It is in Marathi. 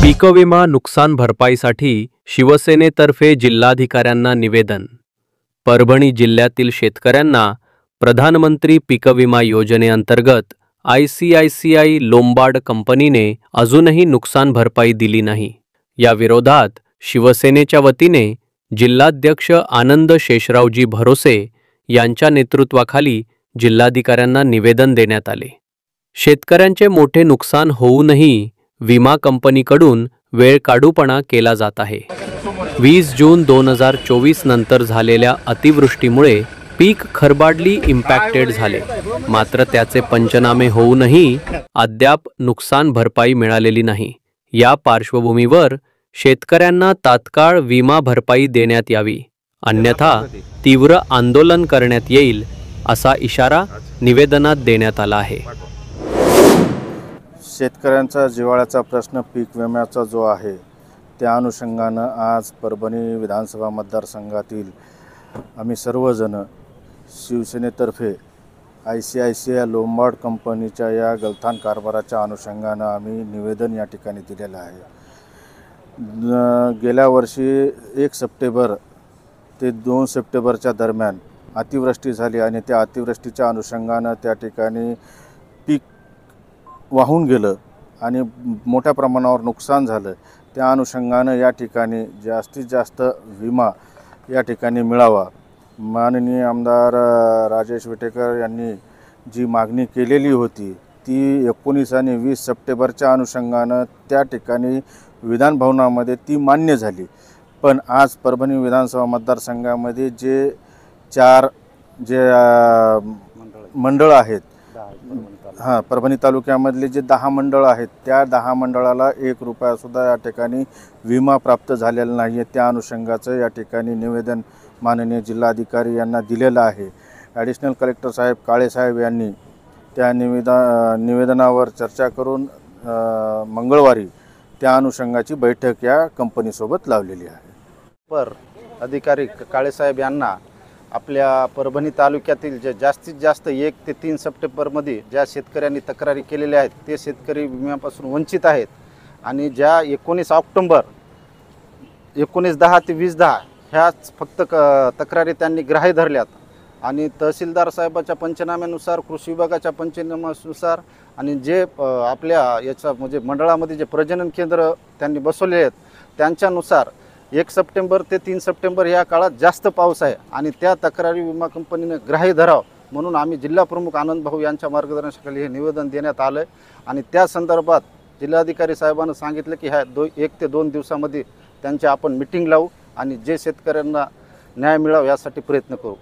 पीक विमा नुकसान भरपाईसाठी शिवसेनेतर्फे जिल्हाधिकाऱ्यांना निवेदन। परभणी जिल्ह्यातील शेतकऱ्यांना प्रधानमंत्री पीक विमा योजनेअंतर्गत ICICI लोंबार्ड कंपनीने अजूनही नुकसान भरपाई दिली नाही। या विरोधात शिवसेनेच्या वतीने जिल्हाध्यक्ष आनंद शेषरावजी भरोसे यांच्या नेतृत्वाखाली जिल्हाधिकाऱ्यांना निवेदन देण्यात आले। शेतकऱ्यांचे मोठे नुकसान होऊनही विमा कंपनीकडून वेळकाढूपणा केला जात आहे। 20 जून 2024 नंतर झालेल्या अतिवृष्टीमुळे पीक खरबाडली इम्पॅक्टेड झाले, मात्र त्याचे पंचनामे होऊनही अद्याप नुकसान भरपाई मिळालेली नाही। या पार्श्वभूमीवर शेतकऱ्यांना तात्काळ विमा भरपाई देण्यात यावी, अन्यथा तीव्र आंदोलन करण्यात येईल असा इशारा निवेदनात देण्यात आला आहे। शेतकऱ्यांचा जिव्हाळ्याचा प्रश्न पीक विम्याचा जो आहे त्या अनुषंगानं आज परभणी विधानसभा मतदारसंघातील आम्ही सर्वजण शिवसेनेतर्फे ICICI लोंबार्ड कंपनीच्या या गलथान कारभाराच्या अनुषंगानं आम्ही निवेदन या ठिकाणी दिलेलं आहे। गेल्या वर्षी 1 सप्टेंबर ते 2 सप्टेंबरच्या दरम्यान अतिवृष्टी झाली आणि त्या अतिवृष्टीच्या अनुषंगानं त्या ठिकाणी पीक वाहून गेलं आणि मोठ्या प्रमाणावर नुकसान झालं। त्या अनुषंगानं या ठिकाणी जास्तीत जास्त विमा या ठिकाणी मिळावा। माननीय आमदार राजेश विटेकर यांनी जी मागणी केलेली होती ती 19 आणि 20 सप्टेंबरच्या अनुषंगानं त्या ठिकाणी विधानभवनामध्ये ती मान्य झाली। पण आज परभणी विधानसभा मतदारसंघामध्ये जे 4 मंडळ आहेत, परभणी तालुक्यामधले जे 10 मंडळ आहेत त्या 10 मंडळाला 1 रुपयासुद्धा या ठिकाणी विमा प्राप्त झालेला नाही आहे। त्या अनुषंगाचं या ठिकाणी निवेदन माननीय जिल्हाधिकारी यांना दिलेलं आहे। ॲडिशनल कलेक्टर साहेब काळे साहेब यांनी त्या निवेदनावर चर्चा करून मंगळवारी त्या अनुषंगाची बैठक या कंपनीसोबत लावलेली आहे। अधिकारी काळे साहेब यांना आपल्या परभणी तालुक्यातील जे जास्तीत जास्त 1 ते 3 सप्टेंबरमध्ये ज्या शेतकऱ्यांनी तक्रारी केलेल्या आहेत ते शेतकरी विम्यापासून वंचित आहेत आणि ज्या 19 ऑक्टोबर 19/10 ते 20/10 ह्याच फक्त तक्रारी त्यांनी ग्राह्य धरल्यात आणि तहसीलदार साहेबाच्या पंचनाम्यानुसार, कृषी विभागाच्या पंचनाम्यानुसार आणि जे आपल्या याच्या म्हणजे मंडळामध्ये जे प्रजनन केंद्र त्यांनी बसवले आहेत त्यांच्यानुसार 1 सप्टेंबर ते 3 सप्टेंबर या काळात जास्त पाऊस आहे आणि त्या तक्रारी विमा कंपनीने ग्राह्य धरावं म्हणून आम्ही जिल्हा प्रमुख आनंद भाऊ यांच्या मार्गदर्शनाखाली हे निवेदन देण्यात आलं आहे आणि त्या संदर्भात जिल्हाधिकारी साहेबांनी सांगितलं की ह्या 1 ते 2 दिवसामध्ये त्यांची आपण मीटिंग लावू आणि जे शेतकऱ्यांना न्याय मिळावा यासाठी प्रयत्न करू।